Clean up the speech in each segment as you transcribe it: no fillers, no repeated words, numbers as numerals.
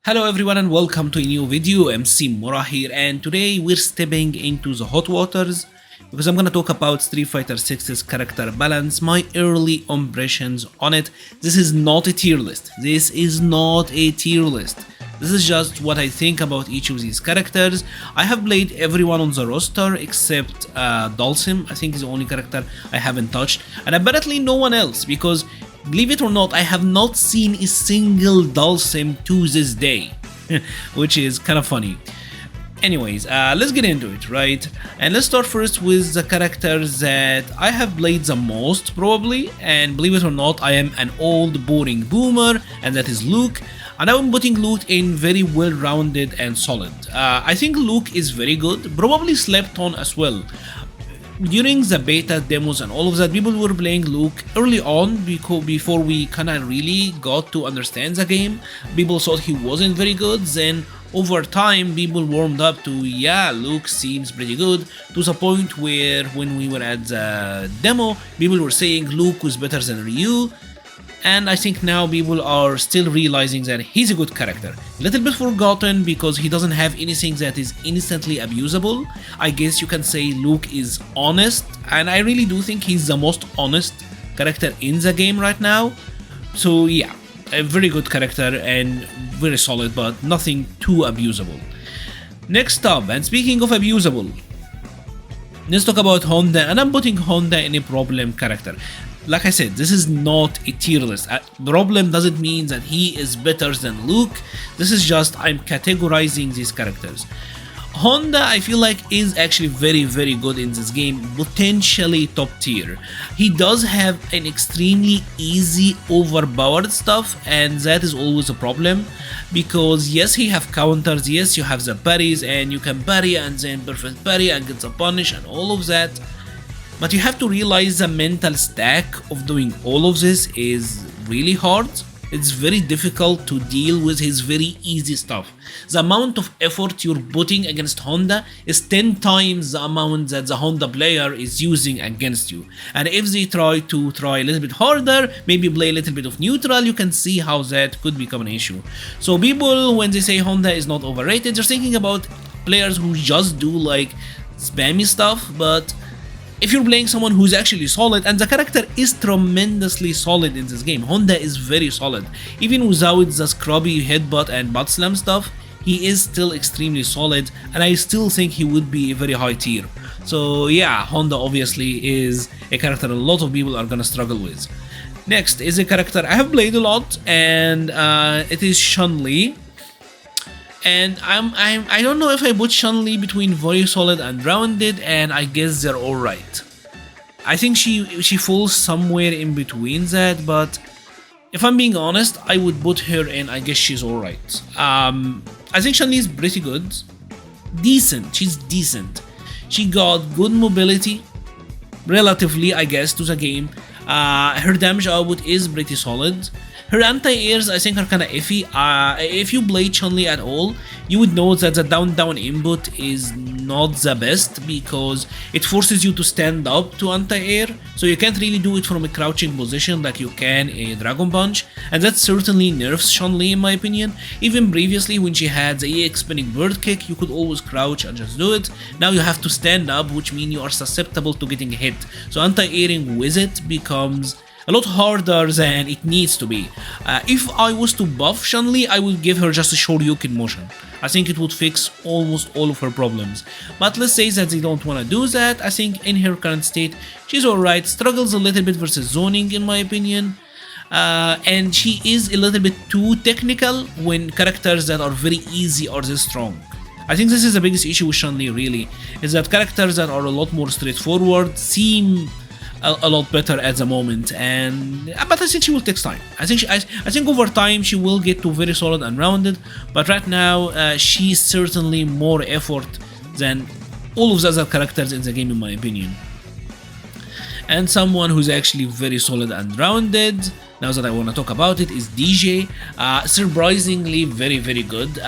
Hello everyone and welcome to a new video. MC Mura here, and today we're stepping into the hot waters because I'm gonna talk about Street Fighter 6's character balance, my early impressions on it. This is not a tier list. This is not a tier list. This is just what I think about each of these characters. I have played everyone on the roster except Dhalsim. I think he's the only character I haven't touched, and apparently no one else, because believe it or not, I have not seen a single Dhalsim to this day, which is kind of funny. Anyways, let's get into it, right? And let's start first with the characters that I have played the most, probably. And believe it or not, I am an old boring boomer, and that is Luke. And I'm putting Luke in very well-rounded and solid. I think Luke is very good, probably slept on as well. During the beta demos and all of that, people were playing Luke early on before we kinda really got to understand the game. People thought he wasn't very good, then over time people warmed up to, yeah, Luke seems pretty good, to the point where when we were at the demo, people were saying Luke was better than Ryu. And I think now people are still realizing that he's a good character. A little bit forgotten because he doesn't have anything that is instantly abusable. I guess you can say Luke is honest, and I really do think he's the most honest character in the game right now. So yeah, a very good character and very solid, but nothing too abusable. Next up, and speaking of abusable, let's talk about Honda, and I'm putting Honda in a problem character. Like I said, this is not a tier list. Problem doesn't mean that he is better than Luke. This is just I'm categorizing these characters. Honda, I feel like, is actually very good in this game, potentially top tier. He does have an extremely easy overpowered stuff, and that is always a problem, because yes, he have counters, yes, you have the parries, and you can parry and then perfect parry and get the punish and all of that. But you have to realize the mental stack of doing all of this is really hard. It's very difficult to deal with his very easy stuff. The amount of effort you're putting against Honda is 10 times the amount that the Honda player is using against you. And if they try a little bit harder, maybe play a little bit of neutral, you can see how that could become an issue. So people, when they say Honda is not overrated, they're thinking about players who just do like spammy stuff, but if you're playing someone who's actually solid, and the character is tremendously solid in this game, Honda is very solid. Even without the scrubby headbutt and butt slam stuff, he is still extremely solid, and I still think he would be a very high tier. So yeah, Honda obviously is a character a lot of people are gonna struggle with. Next is a character I have played a lot, and it is Chun-Li. And I don't know if I put Chun-Li between very solid and rounded, and I guess they're alright. I think she falls somewhere in between that, but if I'm being honest, I would put her in, I guess she's alright. I think Chun-Li is pretty good. Decent, she's decent. She got good mobility, relatively, I guess, to the game. Her damage output is pretty solid. Her anti-airs, I think, are kinda iffy. If you play Chun-Li at all, you would know that the down input is not the best, because it forces you to stand up to anti-air, so you can't really do it from a crouching position like you can a Dragon Punch, and that certainly nerfs Chun-Li in my opinion. Even previously, when she had the EX spinning bird kick, you could always crouch and just do it. Now you have to stand up, which means you are susceptible to getting hit, so anti-airing with it becomes a lot harder than it needs to be. If I was to buff Chun-Li, I would give her just a Shoryuken motion. I think it would fix almost all of her problems. But let's say that they don't want to do that. I think in her current state, she's alright, struggles a little bit versus zoning in my opinion. And she is a little bit too technical when characters that are very easy are this strong. I think this is the biggest issue with Chun-Li really, is that characters that are a lot more straightforward seem a lot better at the moment, but I think she will take time. I think over time she will get to very solid and rounded, but right now she's certainly more effort than all of the other characters in the game in my opinion. And someone who's actually very solid and rounded, now that I want to talk about it, is DeeJay. Surprisingly very good.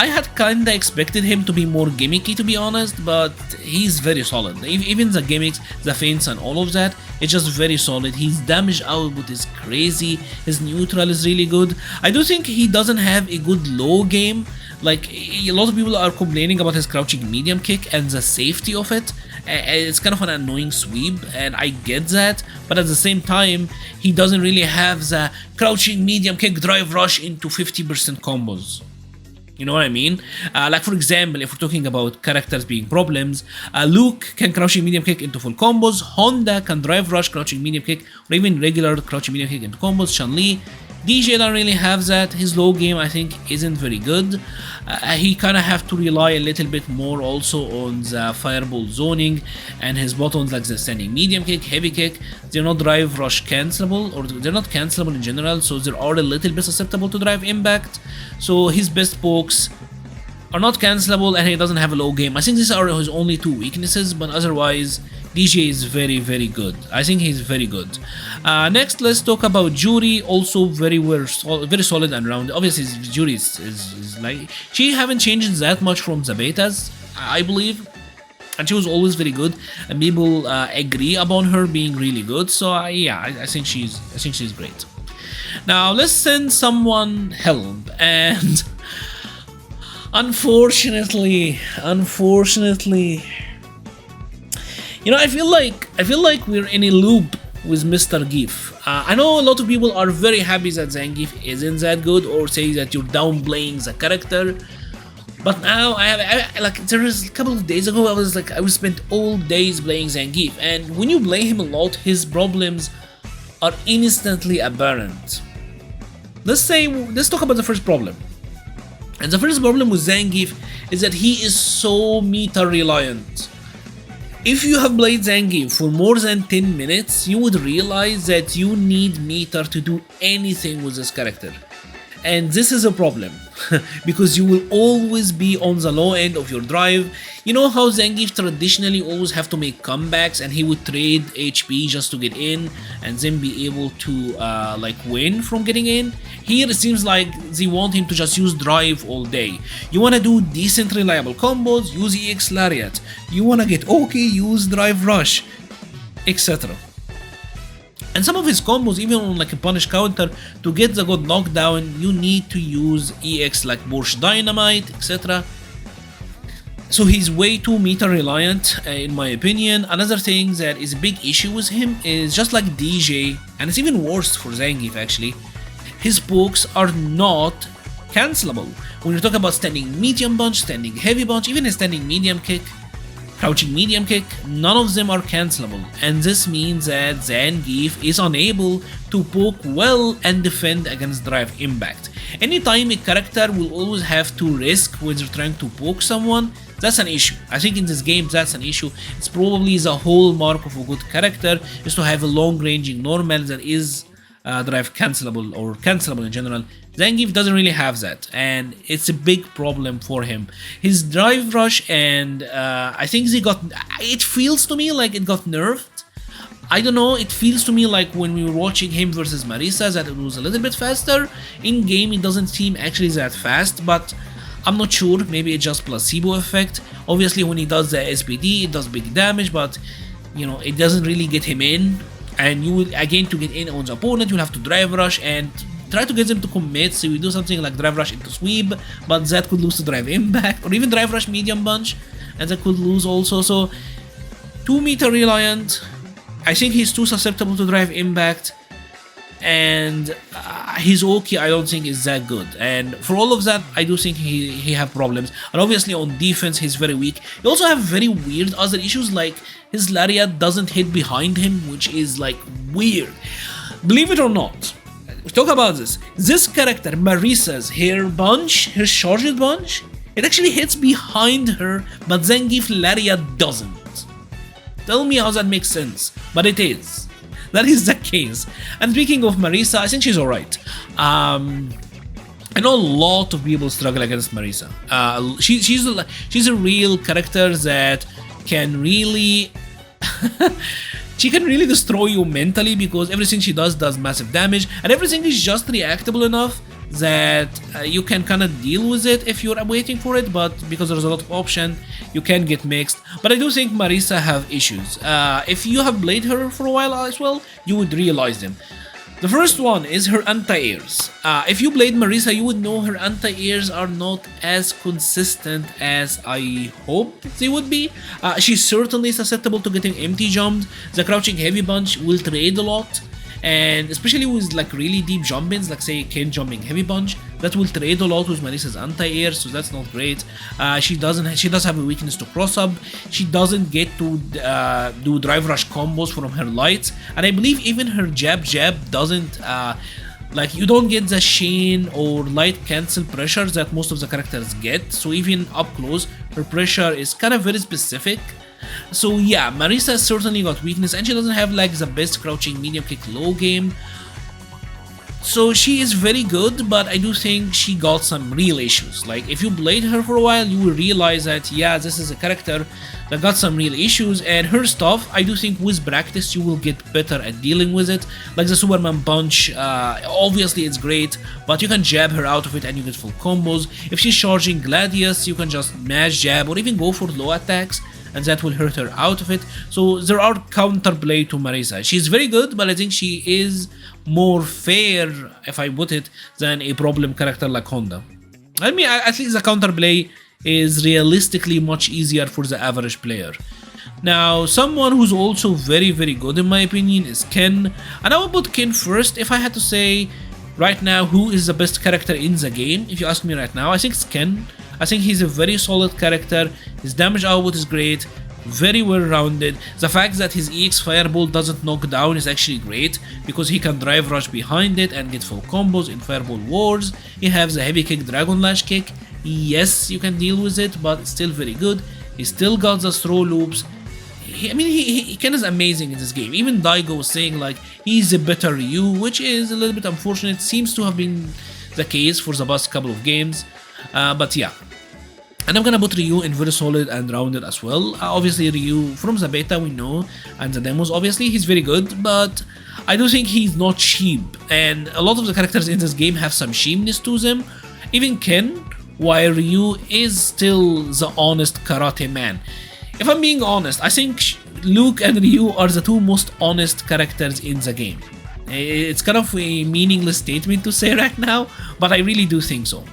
I had kinda expected him to be more gimmicky, to be honest, but he's very solid. Even the gimmicks, the feints and all of that, it's just very solid. His damage output is crazy, his neutral is really good. I do think he doesn't have a good low game. Like, a lot of people are complaining about his crouching medium kick and the safety of it. It's kind of an annoying sweep, and I get that, but at the same time, he doesn't really have the crouching medium kick drive rush into 50% combos. You know what I mean? Like, for example, if we're talking about characters being problems, Luke can crouching medium kick into full combos, Honda can drive rush crouching medium kick, or even regular crouching medium kick into combos, Chun-Li. DeeJay don't really have that. His low game, I think, isn't very good. He kind of have to rely a little bit more also on the fireball zoning, and his buttons like the standing medium kick, heavy kick, they're not drive rush cancelable, or they're not cancelable in general, so they are a little bit susceptible to drive impact. So his best pokes are not cancelable, and he doesn't have a low game. I think these are his only two weaknesses, but otherwise DeeJay is very, very good. I think he's very good. Next, let's talk about Juri. Also very solid and rounded. Obviously, Juri is like, she haven't changed that much from the betas, I believe, and she was always very good, and people agree upon her being really good. So yeah, I think she's great. Now let's send someone help, and unfortunately, you know, I feel like we're in a loop with Mr. Zangief. I know a lot of people are very happy that Zangief isn't that good, or say that you're downplaying the character. But now like, there was a couple of days ago, I was spent all days playing Zangief, and when you play him a lot, his problems are instantly apparent. Let's talk about the first problem. And the first problem with Zangief is that he is so meter reliant. If you have played Zangief for more than 10 minutes, you would realize that you need meter to do anything with this character. And this is a problem, because you will always be on the low end of your drive. You know how Zangief traditionally always have to make comebacks, and he would trade HP just to get in and then be able to like win from getting in? Here it seems like they want him to just use drive all day. You wanna do decent reliable combos, use EX Lariat. You wanna get okay, use drive rush, etc. And some of his combos, even on like a punish counter, to get the good knockdown, you need to use EX like Porsche Dynamite, etc. So he's way too meter reliant, in my opinion. Another thing that is a big issue with him is, just like DeeJay, and it's even worse for Zangief actually, his pokes are not cancelable. When you talk about standing medium punch, standing heavy punch, even a standing medium kick, crouching medium kick, none of them are cancelable, and this means that Zangief is unable to poke well and defend against drive impact. Anytime a character will always have to risk when they're trying to poke someone, that's an issue. I think in this game that's an issue. It's probably the hallmark of a good character, is to have a long ranging normal that is drive cancelable, or cancelable in general. Zangief doesn't really have that, and it's a big problem for him. His drive rush, and I think it feels to me like it got nerfed. I don't know, it feels to me like when we were watching him versus Marisa that it was a little bit faster. In game it doesn't seem actually that fast, but I'm not sure, maybe it's just placebo effect. Obviously when he does the SPD it does big damage, but you know, it doesn't really get him in. And you will, again, to get in on the opponent, you'll have to drive rush and try to get them to commit. So you do something like drive rush into sweep, but that could lose to drive impact, or even drive rush medium punch, and that could lose also. So too meter reliant. I think he's too susceptible to drive impact, and his Oki I don't think is that good. And for all of that, I do think he have problems. And obviously on defense he's very weak. He also have very weird other issues, like his lariat doesn't hit behind him, which is like weird. Believe it or not, talk about this. This character, Marisa's her bunch, her charged bunch, it actually hits behind her, but Zangief lariat doesn't. Tell me how that makes sense, but it is. That is the case. And speaking of Marisa, I think she's alright. I know a lot of people struggle against Marisa. She's a real character that can really she can really destroy you mentally, because everything she does massive damage, and everything is just reactable enough that you can kind of deal with it if you're waiting for it, but because there's a lot of option, you can get mixed. But I do think Marisa have issues. If you have played her for a while as well, you would realize them. The first one is her anti-airs. If you played Marisa, you would know her anti-airs are not as consistent as I hope they would be. She's certainly susceptible to getting empty jumped. The crouching heavy punch will trade a lot, and especially with like really deep jump-ins, like say Ken jumping heavy punch, that will trade a lot with Marisa's anti-air, so that's not great. She does have a weakness to cross-up. She doesn't get to do drive rush combos from her lights, and I believe even her jab doesn't like, you don't get the chain or light cancel pressures that most of the characters get, so even up close her pressure is kind of very specific. So yeah, Marisa certainly got weakness, and she doesn't have like the best crouching medium kick low game. So she is very good, but I do think she got some real issues. Like, if you played her for a while, you will realize that yeah, this is a character that got some real issues, and her stuff, I do think with practice you will get better at dealing with it. Like the Superman punch, obviously it's great, but you can jab her out of it and you get full combos. If she's charging Gladius, you can just mash jab or even go for low attacks, and that will hurt her out of it. So there are counterplay to Marisa. She's very good, but I think she is more fair, if I put it, than a problem character like Honda. I mean, I think the counterplay is realistically much easier for the average player. Now, someone who's also very good in my opinion is Ken, and I will put Ken first. If I had to say right now who is the best character in the game, if you ask me right now, I think it's Ken. I think he's a very solid character. His damage output is great, very well rounded. The fact that his EX Fireball doesn't knock down is actually great, because he can drive rush behind it and get full combos in Fireball Wars. He has a heavy kick, Dragon Lash kick. Yes, you can deal with it, but it's still very good. He still got the throw loops. He Ken is amazing in this game. Even Daigo was saying like he's a better Ryu, which is a little bit unfortunate. Seems to have been the case for the past couple of games, but yeah. And I'm gonna put Ryu in very solid and rounded as well. Obviously Ryu from the beta we know, and the demos obviously he's very good, but I do think he's not cheap, and a lot of the characters in this game have some cheapness to them. Even Ken, while Ryu is still the honest karate man. If I'm being honest, I think Luke and Ryu are the two most honest characters in the game. It's kind of a meaningless statement to say right now, but I really do think so.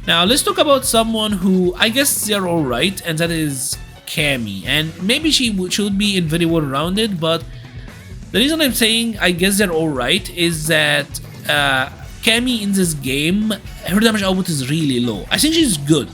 Now let's talk about someone who I guess they're alright, and that is Cammy. And maybe she should be in very well rounded, but the reason I'm saying I guess they're alright is that Cammy in this game, her damage output is really low. I think she's good.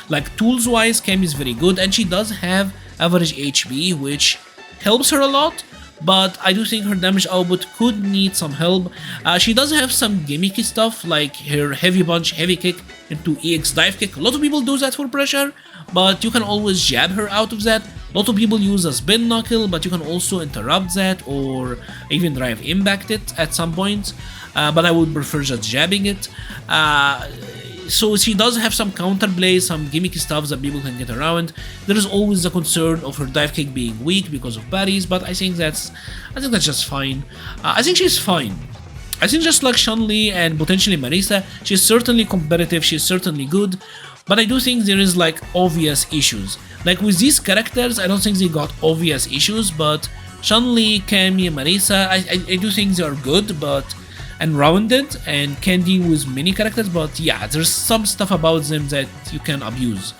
Like tools wise, Cammy is very good, and she does have average HP, which helps her a lot. But I do think her damage output could need some help. She does have some gimmicky stuff, like her heavy punch, heavy kick into EX dive kick. A lot of people do that for pressure, but you can always jab her out of that. A lot of people use a spin knuckle, but you can also interrupt that or even drive impact it at some points. But I would prefer just jabbing it. So she does have some counterplay, some gimmicky stuff that people can get around. There is always the concern of her dive kick being weak because of parries, but I think that's just fine. I think she's fine. I think just like Chun-Li and potentially Marisa, she's certainly competitive, she's certainly good, but I do think there is like obvious issues. Like with these characters, I don't think they got obvious issues, but Chun-Li, Cammy, and Marisa, I do think they are good, but and rounded and can deal with many characters, but yeah, there's some stuff about them that you can abuse.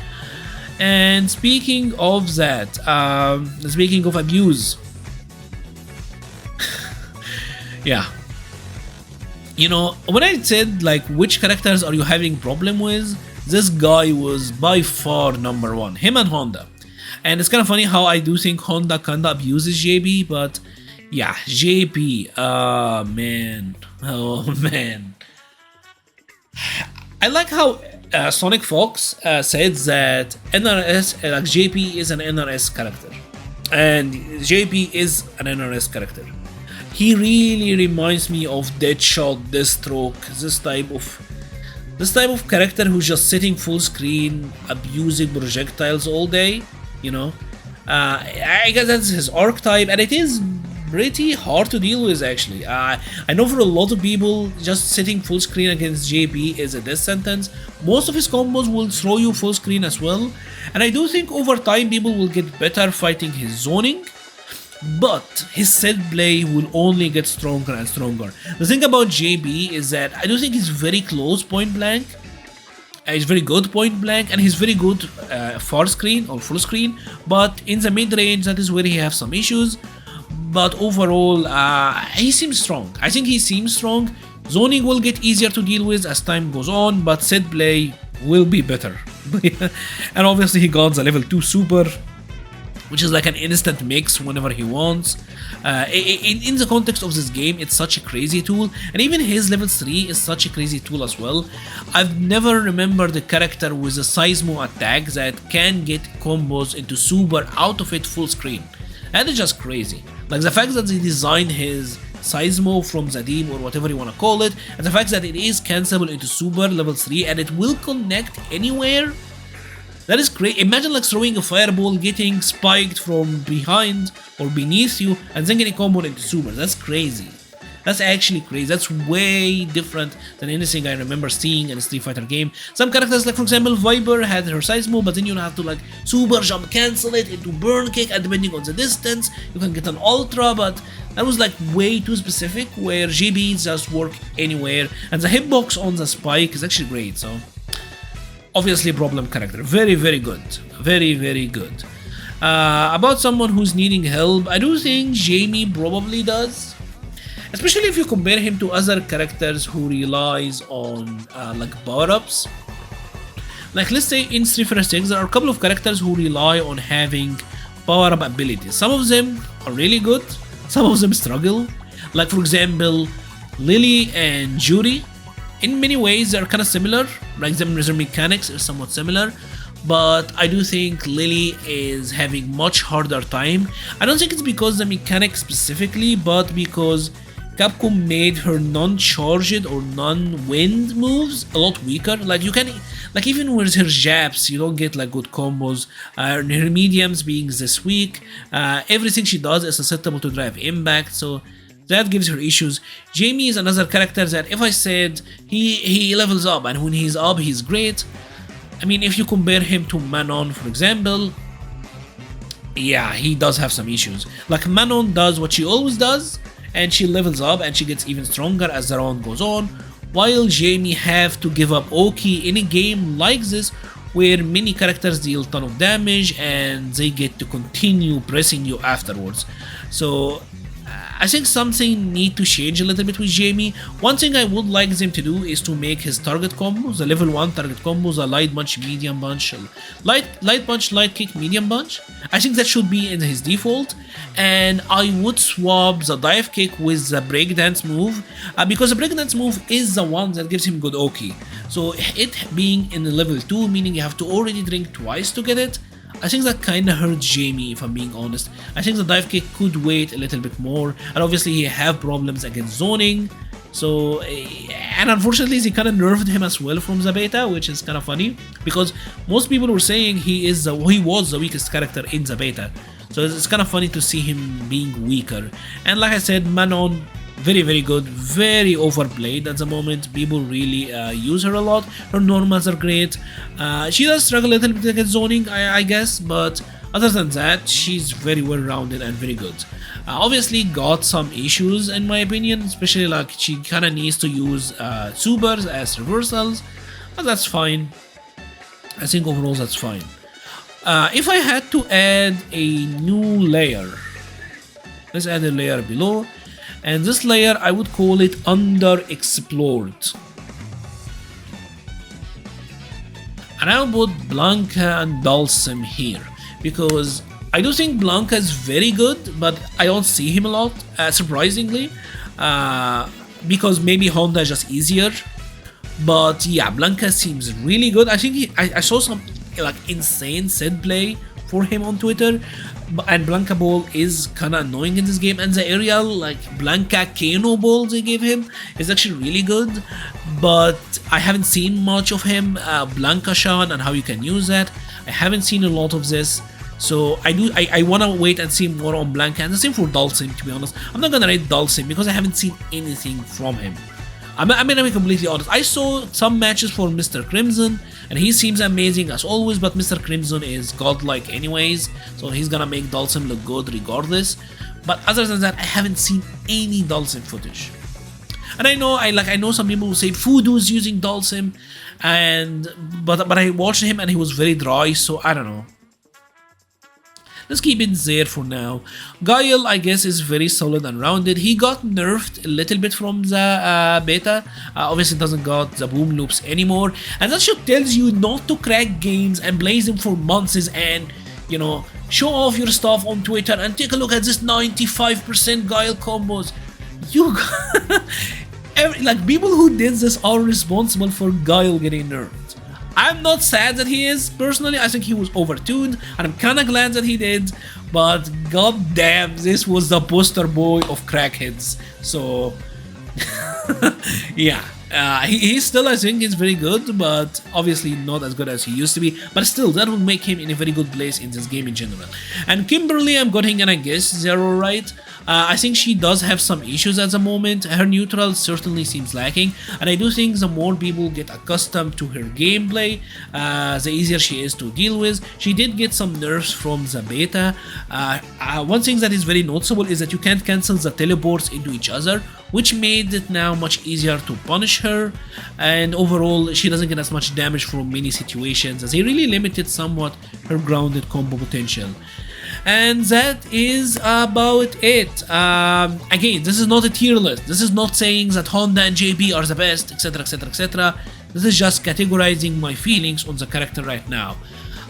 And speaking of that, speaking of abuse, yeah, you know, when I said like which characters are you having problem with, this guy was by far number one, him and Honda. And it's kind of funny how I do think Honda kinda abuses JB, but yeah, JP, oh man. I like how Sonic Fox said that NRS, like JP is an NRS character, and JP is an NRS character. He really reminds me of Deadshot, Deathstroke, this type of character who's just sitting full screen, abusing projectiles all day. You know, I guess that's his archetype, and it is pretty hard to deal with actually. I know for a lot of people, just sitting full screen against JB is a death sentence. Most of his combos will throw you full screen as well, and I do think over time people will get better fighting his zoning, but his set play will only get stronger and stronger. The thing about JB is that I do think he's very close point blank. He's very good point blank, and he's very good far screen or full screen, but in the mid range that is where he has some issues. But overall, he seems strong. I think he seems strong. Zoning will get easier to deal with as time goes on, but set play will be better. And obviously he got the level 2 super, which is like an instant mix whenever he wants. In the context of this game, it's such a crazy tool, and even his level 3 is such a crazy tool as well. I've never remembered a character with a Seismo attack that can get combos into super out of it full screen. That is just crazy. Like the fact that they designed his Seismo from Zadim or whatever you want to call it, and the fact that it is cancelable into super level 3 and it will connect anywhere. That is great. Imagine like throwing a fireball, getting spiked from behind or beneath you, and then getting comboed into super. That's crazy. That's actually crazy. That's way different than anything I remember seeing in a Street Fighter game. Some characters, like for example Viper, had her Seismo, but then you have to like super jump cancel it into burn kick, and depending on the distance, you can get an ultra, but that was like way too specific, where GB just work anywhere, and the hitbox on the spike is actually great, so obviously problem character. Very, very good. Very, very good. About someone who's needing help, I do think Jamie probably does. Especially if you compare him to other characters who relies on like power-ups. Like let's say in Street Fighter 6, there are a couple of characters who rely on having power-up abilities. Some of them are really good, some of them struggle. Like for example, Lily and Juri. In many ways they're kind of similar, like their mechanics is somewhat similar, but I do think Lily is having much harder time. I don't think it's because the mechanics specifically, but because Capcom made her non-charged or non-wind moves a lot weaker. Like you can, like even with her jabs, you don't get like good combos. Her mediums being this weak, everything she does is susceptible to drive impact, so that gives her issues. Jamie is another character that if I said he levels up, and when he's up he's great. I mean, if you compare him to Manon, for example, yeah, he does have some issues. Like Manon does what she always does, and she levels up and she gets even stronger as the round goes on, while Jamie have to give up Oki in a game like this where many characters deal a ton of damage and they get to continue pressing you afterwards. So I think something need to change a little bit with Jamie. One thing I would like them to do is to make his target combos, the level 1 target combos, a light punch, medium punch, light punch, light kick, medium punch. I think that should be in his default, and I would swap the dive kick with the breakdance move, because the breakdance move is the one that gives him good Oki. So it being in the level 2, meaning you have to already drink twice to get it, I think that kinda hurts Jamie, if I'm being honest. I think the dive kick could wait a little bit more, and obviously he have problems against zoning, so and unfortunately they kinda nerfed him as well from the beta, which is kinda funny, because most people were saying he was the weakest character in the beta, so it's kinda funny to see him being weaker. And like I said, Manon, very, very good, very overplayed at the moment. People really use her a lot. Her normals are great. She does struggle a little bit against zoning, I guess, but other than that, she's very well rounded and very good. Obviously got some issues in my opinion, especially like she kinda needs to use supers as reversals, but that's fine. I think overall that's fine. If I had to add a new layer, let's add a layer below. And this layer, I would call it underexplored. And I will put Blanka and Sim here, because I do think Blanka is very good, but I don't see him a lot, surprisingly, because maybe E.Honda is just easier. But yeah, Blanka seems really good. I think I saw some like insane set play for him on Twitter, and Blanka Ball is kinda annoying in this game, and the aerial like Blanka Kano Ball they gave him is actually really good, but I haven't seen much of him. Blanka Shan and how you can use that, I haven't seen a lot of this, So I wanna wait and see more on Blanka, and the same for Sim, to be honest. I'm not gonna rate Sim because I haven't seen anything from him. I'm gonna be completely honest. I saw some matches for Mr. Crimson, and he seems amazing as always, but Mr. Crimson is godlike anyways, so he's gonna make Sim look good regardless. But other than that, I haven't seen any Sim footage. And I know some people will say Fudu's using Sim, but I watched him and he was very dry, so I don't know. Let's keep it there for now. Guile, I guess, is very solid and rounded. He got nerfed a little bit from the beta. Obviously doesn't got the boom loops anymore, and that should tells you not to crack games and play them for months and, you know, show off your stuff on Twitter and take a look at this 95% Guile combos. You like, people who did this are responsible for Guile getting nerfed. I'm not sad that he is, personally. I think he was overtuned, and I'm kinda glad that he did, but goddamn, this was the poster boy of crackheads. So yeah, he still, I think, is very good, but obviously not as good as he used to be, but still, that will make him in a very good place in this game in general. And Kimberly, I'm going and I guess they're alright. I think she does have some issues at the moment. Her neutral certainly seems lacking, and I do think the more people get accustomed to her gameplay, the easier she is to deal with. She did get some nerfs from the beta. One thing that is very noticeable is that you can't cancel the teleports into each other, which made it now much easier to punish her, and overall she doesn't get as much damage from many situations, as he really limited somewhat her grounded combo potential. And that is about it. Again, this is not a tier list. This is not saying that Honda and JB are the best, etc, etc, etc. This is just categorizing my feelings on the character right now.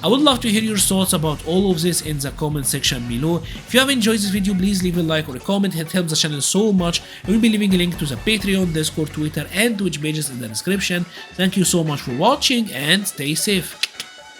I would love to hear your thoughts about all of this in the comment section below. If you have enjoyed this video, please leave a like or a comment. It helps the channel so much. I will be leaving a link to the Patreon, Discord, Twitter and Twitch pages in the description. Thank you so much for watching and stay safe.